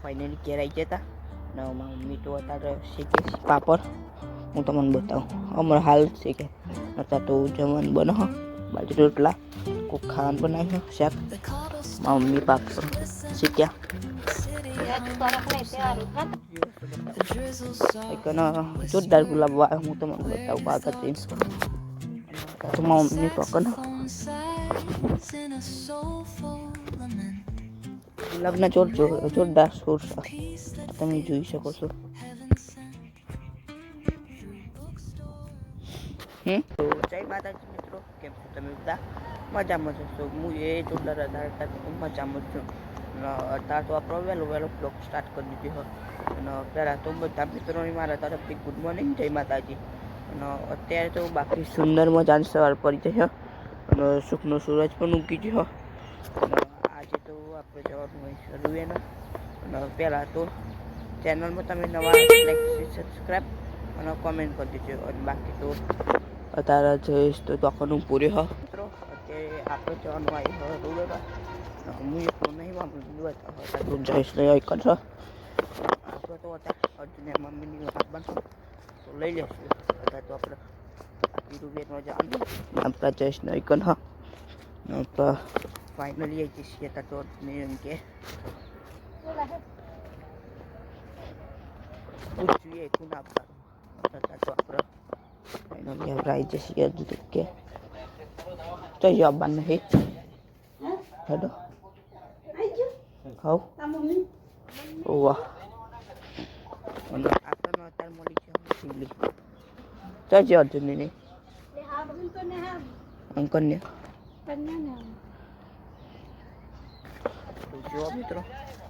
Finally ઘેર આવી ગયા હતા ને મારી મમ્મી તો અત્યારે શીખે પાપડ હું તમને બતાવું હમણાં હાલ શીખે અત્યારે તો જમવાનું બનો બાજરી રોટલા કોઈ ખાવાનું બનાવ્યું શાક મારી મમ્મી પાપડ શીખ્યા જોરદાર ગુલાબ હું તમને બતાવું પાક હતી તો મારી મમ્મી પકડ ગુલાબના જોરદાર છોડ તમે જોઈ શકો છો તો જય માતાજી મિત્રો કેમ છો તમે બધા મજામાં છો હું એ જોરદાર મજામાં છું અત્યારે તો આપણો વહેલો બ્લોગ સ્ટાર્ટ કરી દીધો અને પહેલાં તો બધા મિત્રોની મારા તરફથી ગુડ મોર્નિંગ જય માતાજી અને અત્યારે તો બાકી સુંદર મજાની સવાર પડી જશે અને સુખનો સૂરજ પણ ઉગી ગયો અને આજે તો આપણે જવાનું હોય શરૂ અને પહેલાં તો ચેનલમાં તમે નવા લાઈક સબસ્ક્રાઈબ અને કોમેન્ટ કરી દેજો અને બાકી તો અત્યારે જઈશ તો તોખનું પૂરી હો મિત્રો અત્યારે આપણે જવાનું આવી હોય રોડમાં હું એટલું નહીં વાપરું જઈશ નહીં હોય કરશો આપણે તો હતા અર્જુને મમ્મીની વાત બનશો તો લઈ લેશું અત્યારે તો આપણે તિરુવેરમાં જવાનું આપણા જઈશ નહીં કન હા આપણે ફાઇનલી આવી જઈએ ત્યાં તો એમ કે જોઈએ કોણ આપવાનું અત્યારે તો આપણે ફાઇનલી આપણે આવી જઈએ કે તો જવાબ નહીં હેડો હાઉ વાહ અને આપણને અત્યારે મળી છે શિવલી તો જ અર્જુનની અંકલને જો મિત્રો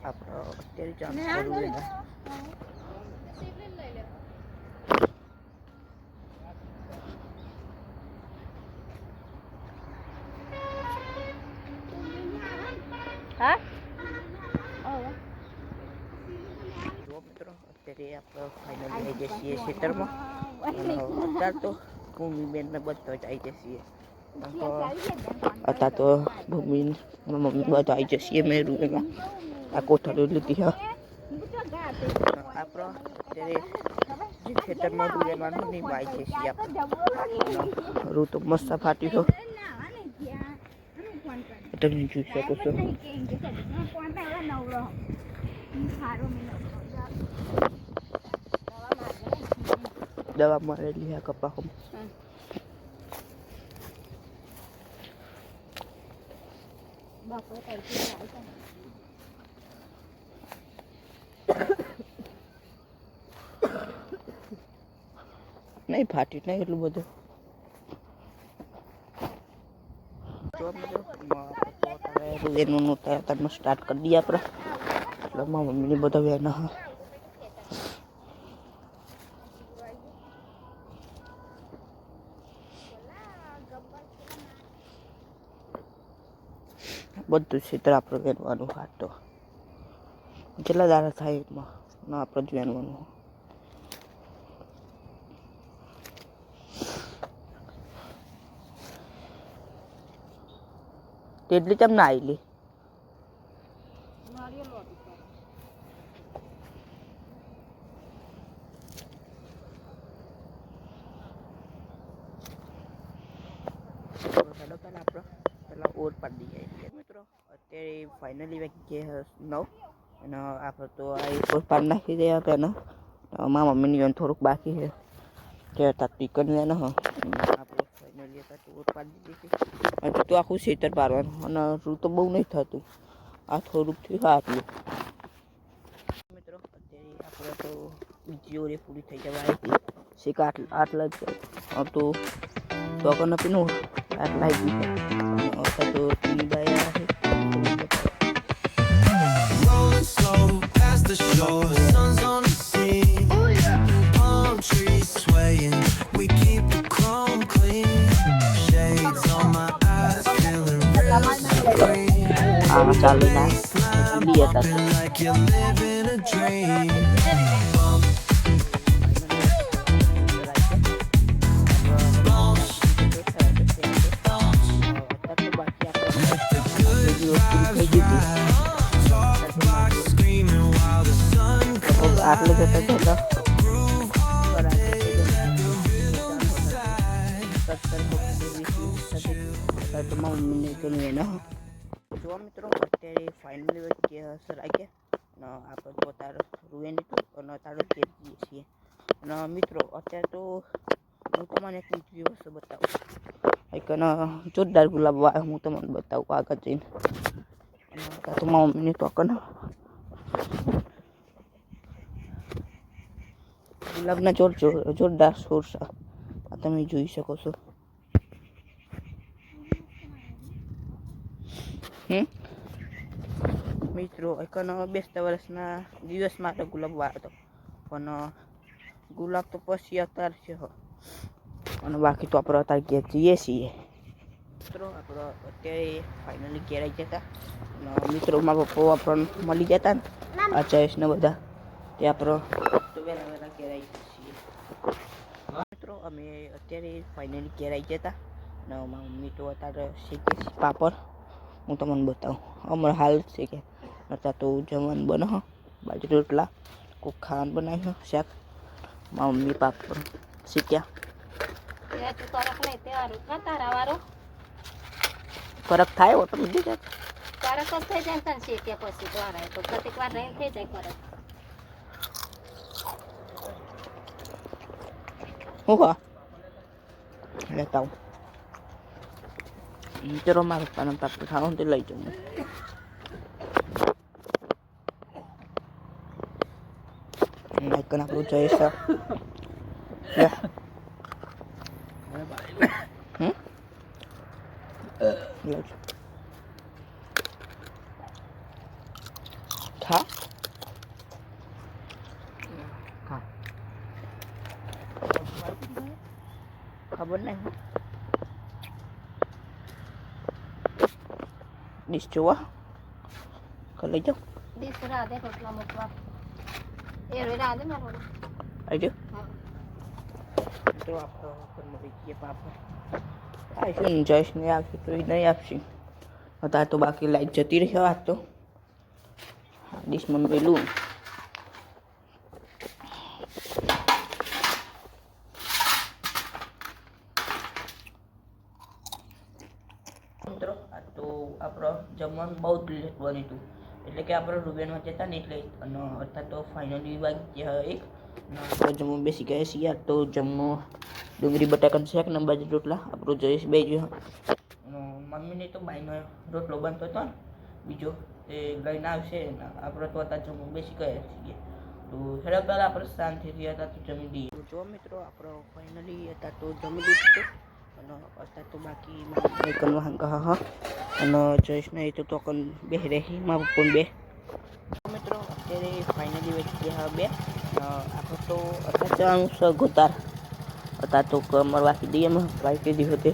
આપણે અત્યારે ચાલુ કરવું હા જો મિત્રો અત્યારે આપણે ફાઇનલી આવી જઈએ છીએ ખેતરમાં અત્યારે તો ભૂમિબેનને બધો જ આવી જઈએ અત્યારે તો ભૂમિ મમ્મી બધો આવી જઈએ મેં રૂમમાં આ કોઠારી લીધી હા આપણે અત્યારે જે ખેતરમાં રૂએવાનું નહીં આવી જઈએ આપણે રૂ તો મસ્ત ફાટ્યું છો તમે જોઈ શકો છો દવા મારેલી આ કપાસમાં નહીં ફાટી નહીં એટલું બધું એનું તરત સ્ટાર્ટ કરી દઈએ આપણે એટલે મારા મમ્મીને બધા વેના હા બધું ક્ષેત્ર આપણે વેનવાનું હાથ તો કેટલા દાડા થાય એમાં ના આપણે જ વેનવાનું તેટલી કેમ ના આવેલી આપણે પેલા ઓર પાડી દઈએ મિત્રો અત્યારે ફાઇનલી વાગી ગયા 9 અને આપણે તો આ ઓર પાડી નાખી દઈએ પહેલાં મારા મમ્મીની થોડુંક બાકી છે કે તાત્વિકન ને આપણે ફાઇનલી ઓર પાડી દીધી તો આખું ખેતર પાડવાનું અને રૂ તો બહુ નહીં થતું આ થોડુંક થયું આટલું મિત્રો અત્યારે આપણે તો બીજી ઓરે પૂરી થઈ જવા આવી શીખ આટલા જ તો ટોકન આપીનું આટલા આવી તો ટીવી બાયા છે ચાલુ ના Screaming while આટલું જતો જતો મમ્મીને જોઈને જો મિત્રો અત્યારે ફાઇનલી વચ્ચે સર આવી ગયા આપણે તો તારો રૂએ નહીં અને તારો તે જઈએ છીએ અને મિત્રો અત્યારે તો હું તમને એક બીજી વસ્તુ બતાવું એક જોરદાર ગુલાબ હું તમને બતાવું આગળ જઈને તો મમ્મીને તો ગુલાબના જોરદાર છોડ છે આ તમે જોઈ શકો છો મિત્રો એકનો બેસતા વર્ષના દિવસ માટે ગુલાબ વાવ્યો હતો પણ ગુલાબ તો પછી અત્યારે છે અને બાકી તો આપણે અત્યારે ઘેર જઈએ છીએ મિત્રો આપણે અત્યારે ફાઇનલી ઘેર આવી જતા અને મિત્રો મારા પપ્પા આપણને મળી જતા ને આ ચોઈસને બધા તે આપણે તો વહેલા ઘેર આવી છીએ મિત્રો અમે અત્યારે ફાઇનલી ઘેર આવી જતા અને મારી મમ્મી તો અત્યારે શીખે પાપડ હું તમને બતાવું હમણાં હાલ છે કે અત્યારે તો જમવાનું બને બાજુ રોટલા કોક ખાવાનું બનાવ્યું શાક મારી મમ્મી પાપડ શીખ્યા ફરક થાય ઓટોમેટિક ફરક જ થઈ જાય ને શીખ્યા પછી તો આવે તો કેટલીક વાર રહીને થઈ જાય ફરક હું હા લેતા આવું ચલો મારા પપ્પાને પાપડ ખાવાનું તે લઈ જાઉં આપણું જઈશ ખા ખબર નહીં ડીશ જોવા લઈ જાઓ ડીશ રાધે રોટલા મૂકવા એ રાધે મારો આવી જાઓ તો આપણે મળી ગઈએ પાપડ આવીશું ને જઈશ નહીં આવશે તો એ નહીં આપશે અત્યારે તો બાકી લાઈટ જતી રહી વાત તો ડીશ મને પેલું મિત્રો આ તો આપણો જમવાનું બહુ જ લેટ બન્યું હતું એટલે કે આપણે રૂબેનમાં જતા ને એટલે અને અત્યારે તો ફાઇનલી વાગ્યા એક તો જમવા બેસી ગયા છીએ તો જમવું ડુંગળી બટાકાનું શાક ને બાજુ રોટલા આપણું જઈશ બે ગયો મમ્મીને તો બાઈનો રોટલો બનતો હતો ને બીજો એ લઈને આવશે ને આપણે તો અત્યારે જમવું બેસી ગયા છીએ તો હેડા પહેલાં આપણે શાંતિથી હતા તો જમી દઈએ જો મિત્રો આપણે ફાઇનલી હતા તો જમી દીધું અને અત્યારે તો બાકી કરવા હા અને જઈશ ને એ તો ટોકન બે રહી મારા પપ્પા બે મિત્રો અત્યારે ફાઇનલી વચ્ચે હા બે આપણે તો અત્યારે જવાનું છે ગોતાર અત્યારે તો કમર વાંકી દઈએ અમે વાંકી દીધો તે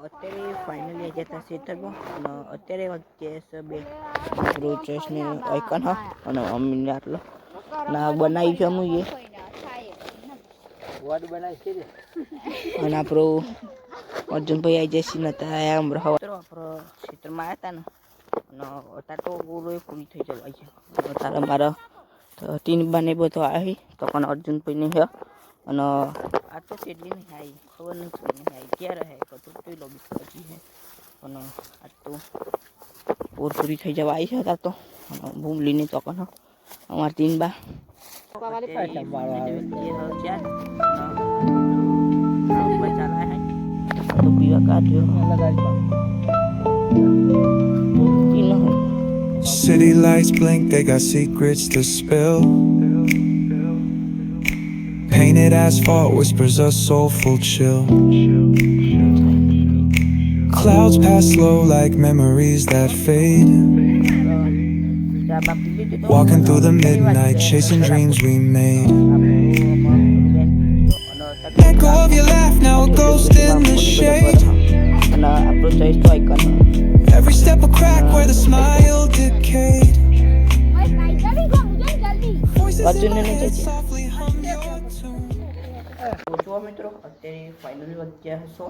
અત્યારે ફાઇનલી જતા ખેતરમાં અને અત્યારે વચ્ચે બે રોચેસને આઈકન હા અને અમીને આટલો ના બનાવી છે અમે એ અને આપણો અર્જુનભાઈ આવી જશે ને ત્યાં હમણાં આપણો ખેતરમાં આવ્યા હતા ને અને અત્યારે તો બોલો પૂરી થઈ જવાય છે અત્યારે મારા ટીન બાને બધો આવી તો પણ અર્જુનભાઈ નહીં અને આ તો કેટલી નહીં આવી ખબર નહીં નહીં આવી ક્યારે હે તો જોઈ લો બીજી હે અને આ તો પૂર પૂરી થઈ જવા આવી છે અત્યારે તો ભૂમ લઈને તો પણ અમારા તીન બા તો પીવા કાઢ્યો City lights blink, they got secrets to spill. Painted asphalt whispers a soulful chill. Clouds pass slow like memories that fade. Walking through the midnight, chasing dreams we made. Let go of your laugh, now a ghost in the shade. Every step a crack where the smile decayed. વાંચીને નહીં જાય છે. softly hum your tune. તો જુઓ મિત્રો અત્યારે finally વાગ્યા હશો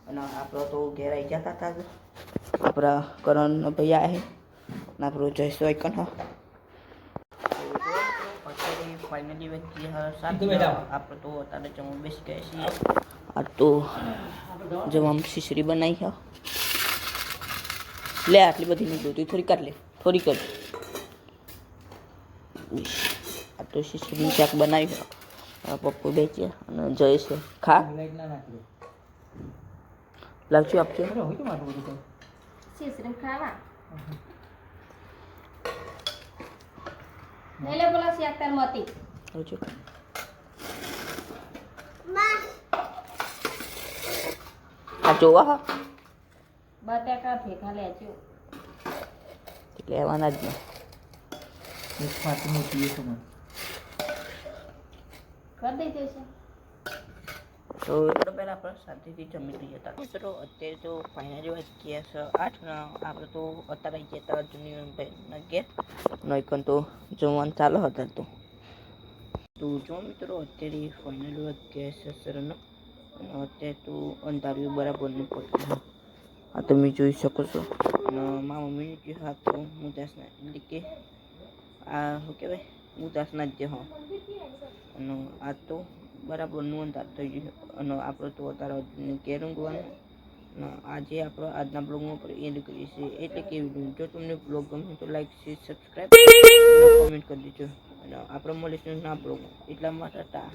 અને આપણો તો ઘેર આવી ગયા હતા આપણા કરણ ભૈયા आहे અને આપણો જયસો આઈકન હા અત્યારે ફાઇનલી વાગ્યા સાથે આપણે તો અત્યારે જમવા બેસી ગયા છીએ. આ તો જમવામાં ખીચડી બનાવી છે. લે આટલી બધી નહીં જોતી થોડી કાઢ લે થોડી કર. આ તો ખીચડી શાક બનાવી છે. પપ્પુ બે છે અને જય છે ખા લાગશું આપજો. શીશરી ખાવા લઈ લે બોલા શેક તાર મતી આવજો. આ જોવા હા બટાકા ભેગા લેજો લેવાના જ કરી દેજો છે. તો એટલો પહેલાં આપણે શાંતિથી જમી લઈએ હતા મિત્રો. અત્યારે તો ફાઇનલી વાગ્યા છે 8 આપણે તો અત્યારે આવી ગયા હતા જુનિયરભાઈના ઘેર નોઈકન તો જમવાનું ચાલો હતા. તો જો મિત્રો અત્યારે ફાઇનલી વાગ્યા છે સરના અને અત્યારે તો અંધાર્યું બરાબરનું પડતું. આ તમે જોઈ શકો છો અને મારા મમ્મીને જે હાથ તો મુદાસના એટલે કે આ શું કહેવાય મુદાસના જ જે હા અને આ તો બરાબરનું અંધાર થઈ ગયું અને આપણે તો અત્યારે ઘેર ઊંઘવાનું અને આજે આપણે આજના બ્લોગમાં પર એન્ડ કરીએ છીએ. એટલે કે જો તમને બ્લોગ ગમે તો લાઈક શેર સબસ્ક્રાઈબ કોમેન્ટ કરી દેજો અને આપણે મળીશું ના બ્લોગ એટલા માટે ટા